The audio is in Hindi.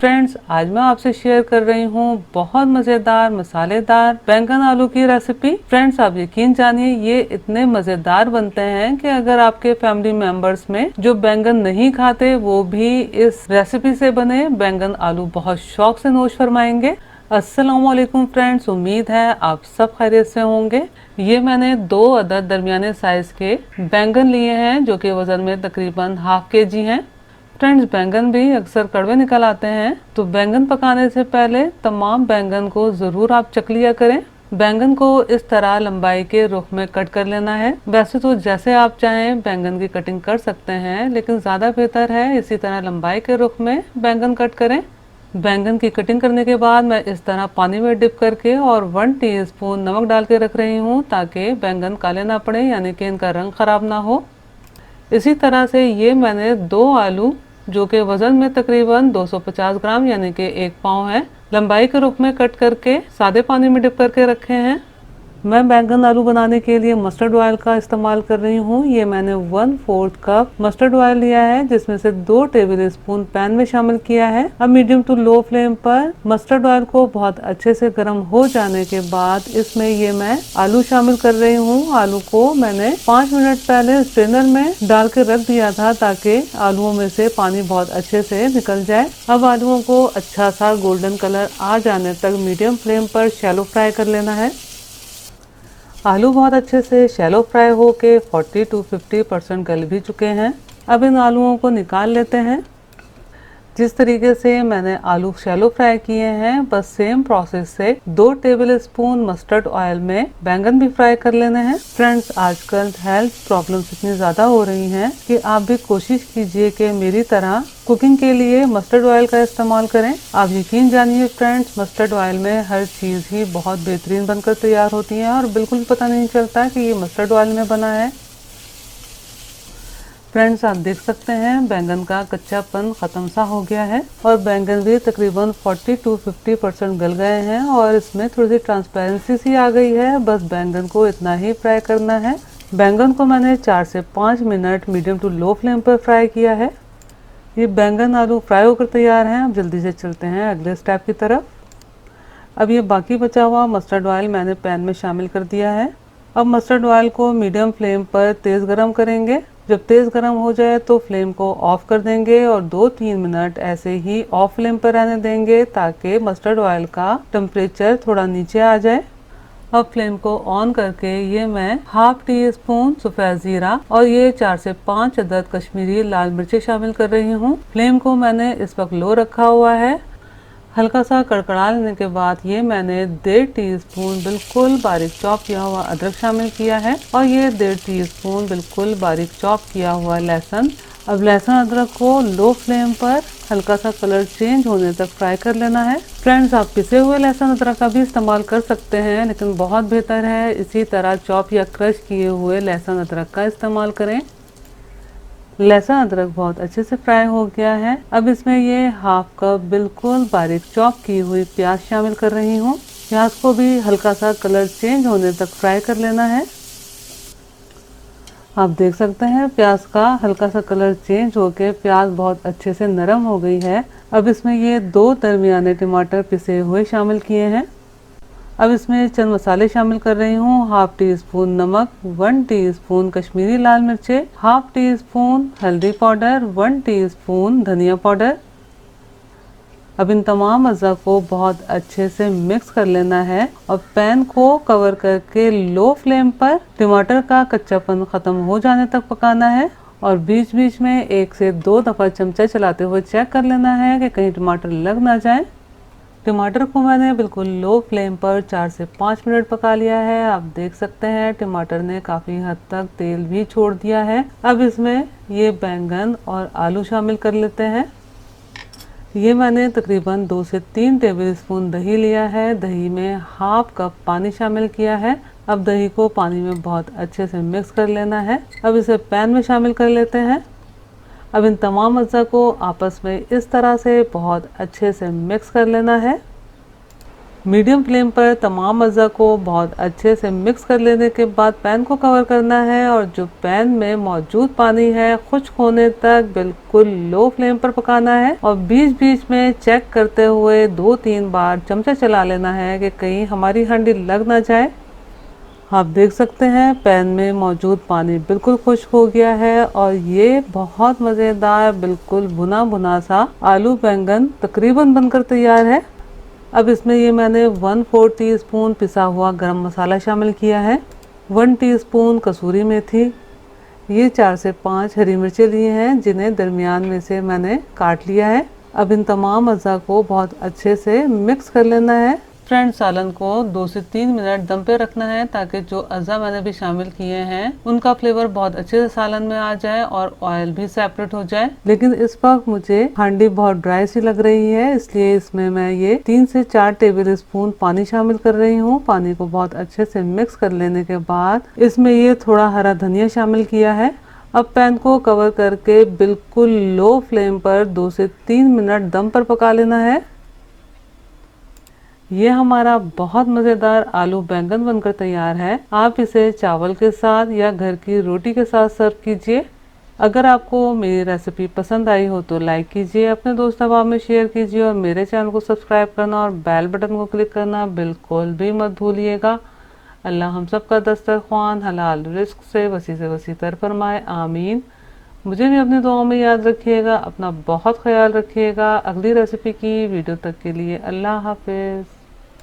फ्रेंड्स, आज मैं आपसे शेयर कर रही हूँ बहुत मज़ेदार मसालेदार बैंगन आलू की रेसिपी। फ्रेंड्स, आप यकीन जानिए ये इतने मज़ेदार बनते हैं कि अगर आपके फैमिली मेंबर्स में जो बैंगन नहीं खाते वो भी इस रेसिपी से बने बैंगन आलू बहुत शौक से नोश फरमाएंगे। अस्सलाम वालेकुम फ्रेंड्स, उम्मीद है आप सब खैरियत से होंगे। ये मैंने 2 अदद दरमियाने साइज के बैंगन लिए हैं जो कि वजन में तकरीबन हाफ केजी हैं। फ्रेंड्स, बैंगन भी अक्सर कड़वे निकल आते हैं, तो बैंगन पकाने से पहले तमाम बैंगन को ज़रूर आप चख लिया करें। बैंगन को इस तरह लंबाई के रुख में कट कर लेना है। वैसे तो जैसे आप चाहें बैंगन की कटिंग कर सकते हैं, लेकिन ज़्यादा बेहतर है इसी तरह लंबाई के रुख में बैंगन कट करें। बैंगन की कटिंग करने के बाद मैं इस तरह पानी में डिप करके और 1 टीस्पून नमक डाल के रख रही हूँ ताकि बैंगन काले ना पड़े, यानी कि इनका रंग ख़राब ना हो। इसी तरह से ये मैंने 2 आलू जो कि वज़न में तकरीबन 250 ग्राम यानी कि 1 पाव है, लंबाई के रूप में कट करके सादे पानी में डिप करके रखे हैं। मैं बैंगन आलू बनाने के लिए मस्टर्ड ऑयल का इस्तेमाल कर रही हूँ। ये मैंने 1/4 कप मस्टर्ड ऑयल लिया है, जिसमें से 2 टेबल स्पून पैन में शामिल किया है। अब मीडियम टू लो फ्लेम पर मस्टर्ड ऑयल को बहुत अच्छे से गर्म हो जाने के बाद इसमें ये मैं आलू शामिल कर रही हूँ। आलू को मैंने 5 मिनट पहले स्ट्रेनर में डाल के रख दिया था ताकि आलूओं में से पानी बहुत अच्छे से निकल जाए। अब आलूओं को अच्छा सा गोल्डन कलर आ जाने तक मीडियम फ्लेम पर शैलो फ्राई कर लेना है। आलू बहुत अच्छे से शैलो फ्राई होके 40 to 50% गल भी चुके हैं। अब इन आलूओं को निकाल लेते हैं। जिस तरीके से मैंने आलू शैलो फ्राई किए हैं, बस सेम प्रोसेस से 2 टेबल स्पून मस्टर्ड ऑयल में बैंगन भी फ्राई कर लेने हैं। फ्रेंड्स, आजकल हेल्थ प्रॉब्लम्स इतनी ज़्यादा हो रही हैं कि आप भी कोशिश कीजिए कि मेरी तरह कुकिंग के लिए मस्टर्ड ऑयल का इस्तेमाल करें। आप यकीन जानिए फ्रेंड्स, मस्टर्ड ऑयल में हर चीज़ ही बहुत बेहतरीन बनकर तैयार होती है और बिल्कुल पता नहीं चलता कि ये मस्टर्ड ऑयल में बना है। फ्रेंड्स, आप देख सकते हैं बैंगन का कच्चापन ख़त्म सा हो गया है और बैंगन भी तकरीबन 40 to 50% गल गए हैं और इसमें थोड़ी सी ट्रांसपेरेंसी सी आ गई है। बस बैंगन को इतना ही फ्राई करना है। बैंगन को मैंने 4 से 5 minute medium to low flame पर फ्राई किया है। ये बैंगन आलू फ्राई होकर तैयार हैं। अब जल्दी से चलते हैं अगले स्टेप की तरफ। अब ये बाकी बचा हुआ मस्टर्ड ऑयल मैंने पैन में शामिल कर दिया है। अब मस्टर्ड ऑयल को मीडियम फ्लेम पर तेज़ गरम करेंगे। जब तेज़ गरम हो जाए तो फ्लेम को ऑफ कर देंगे और 2-3 मिनट ऐसे ही ऑफ फ्लेम पर रहने देंगे ताकि मस्टर्ड ऑयल का टेम्परेचर थोड़ा नीचे आ जाए। अब फ्लेम को ऑन करके ये मैं हाफ टी स्पून सफ़ेद ज़ीरा और ये 4 से 5 अदद कश्मीरी लाल मिर्चें शामिल कर रही हूँ। फ्लेम को मैंने इस वक्त लो रखा हुआ है। हल्का सा कड़कड़ा लेने के बाद ये मैंने 1.5 टीस्पून बिल्कुल बारीक चॉप किया हुआ अदरक शामिल किया है और ये 1.5 टीस्पून बिल्कुल बारीक चॉप किया हुआ लहसुन। अब लहसुन अदरक को लो फ्लेम पर हल्का सा कलर चेंज होने तक फ्राई कर लेना है। फ्रेंड्स, आप पिसे हुए लहसुन अदरक का भी इस्तेमाल कर सकते हैं, लेकिन बहुत बेहतर है इसी तरह चॉप या क्रश किए हुए लहसुन अदरक का इस्तेमाल करें। लहसुन अदरक बहुत अच्छे से फ्राई हो गया है। अब इसमें ये हाफ कप बिल्कुल बारीक चॉप की हुई प्याज शामिल कर रही हूँ। प्याज को भी हल्का सा कलर चेंज होने तक फ्राई कर लेना है। आप देख सकते हैं प्याज का हल्का सा कलर चेंज होकर प्याज बहुत अच्छे से नरम हो गई है। अब इसमें ये 2 दरमियाने टमाटर पिसे हुए शामिल किए हैं। अब इसमें चंद मसाले शामिल कर रही हूँ। हाफ टी स्पून नमक, 1 टीस्पून कश्मीरी लाल मिर्चें, हाफ टी स्पून हल्दी पाउडर, 1 टीस्पून धनिया पाउडर। अब इन तमाम अज़ा को बहुत अच्छे से मिक्स कर लेना है और पैन को कवर करके लो फ्लेम पर टमाटर का कच्चापन ख़त्म हो जाने तक पकाना है और बीच बीच में 1 से 2 दफ़ा चमचा चलाते हुए चेक कर लेना है कि कहीं टमाटर लग ना जाए। टमाटर को मैंने बिल्कुल लो फ्लेम पर 4 से 5 मिनट पका लिया है। आप देख सकते हैं टमाटर ने काफ़ी हद तक तेल भी छोड़ दिया है। अब इसमें ये बैंगन और आलू शामिल कर लेते हैं। ये मैंने तकरीबन 2 से 3 टेबल स्पून दही लिया है। दही में हाफ कप पानी शामिल किया है। अब दही को पानी में बहुत अच्छे से मिक्स कर लेना है। अब इसे पैन में शामिल कर लेते हैं। अब इन तमाम अज़्ज़ा को आपस में इस तरह से बहुत अच्छे से मिक्स कर लेना है। मीडियम फ्लेम पर तमाम अज़ा को बहुत अच्छे से मिक्स कर लेने के बाद पैन को कवर करना है और जो पैन में मौजूद पानी है खुश्क होने तक बिल्कुल लो फ्लेम पर पकाना है और बीच बीच में चेक करते हुए 2-3 बार चमचा चला लेना है कि कहीं हमारी हांडी लग ना जाए। आप देख सकते हैं पैन में मौजूद पानी बिल्कुल खुश्क हो गया है और ये बहुत मज़ेदार बिल्कुल भुना भुना सा आलू बैंगन तकरीबन बनकर तैयार है। अब इसमें ये मैंने 1/4 टीस्पून पिसा हुआ गरम मसाला शामिल किया है, 1 टीस्पून कसूरी मेथी, ये 4 से 5 हरी मिर्चें लिए हैं जिन्हें दरमियान में से मैंने काट लिया है। अब इन तमाम अज़ा को बहुत अच्छे से मिक्स कर लेना है। फ्रेंड्स, सालन को 2 से 3 मिनट दम पे रखना है ताकि जो अज़ा मैंने भी शामिल किए हैं उनका फ्लेवर बहुत अच्छे से सालन में आ जाए और ऑयल भी सेपरेट हो जाए। लेकिन इस वक्त मुझे हांडी बहुत ड्राई सी लग रही है, इसलिए इसमें मैं ये 3 से 4 टेबल स्पून पानी शामिल कर रही हूँ। पानी को बहुत अच्छे से मिक्स कर लेने के बाद इसमें ये थोड़ा हरा धनिया शामिल किया है। अब पैन को कवर करके बिल्कुल लो फ्लेम पर 2 से 3 मिनट दम पर पका लेना है। ये हमारा बहुत मज़ेदार आलू बैंगन बनकर तैयार है। आप इसे चावल के साथ या घर की रोटी के साथ सर्व कीजिए। अगर आपको मेरी रेसिपी पसंद आई हो तो लाइक कीजिए, अपने दोस्त अहबाब में शेयर कीजिए और मेरे चैनल को सब्सक्राइब करना और बेल बटन को क्लिक करना बिल्कुल भी मत भूलिएगा। अल्लाह हम सब का दस्तरख्वान हलाल रिस्क से वसी तर फरमाए, आमीन। मुझे भी अपनी दुआओं में याद रखिएगा। अपना बहुत ख्याल रखिएगा। अगली रेसिपी की वीडियो तक के लिए अल्लाह हाफिज़।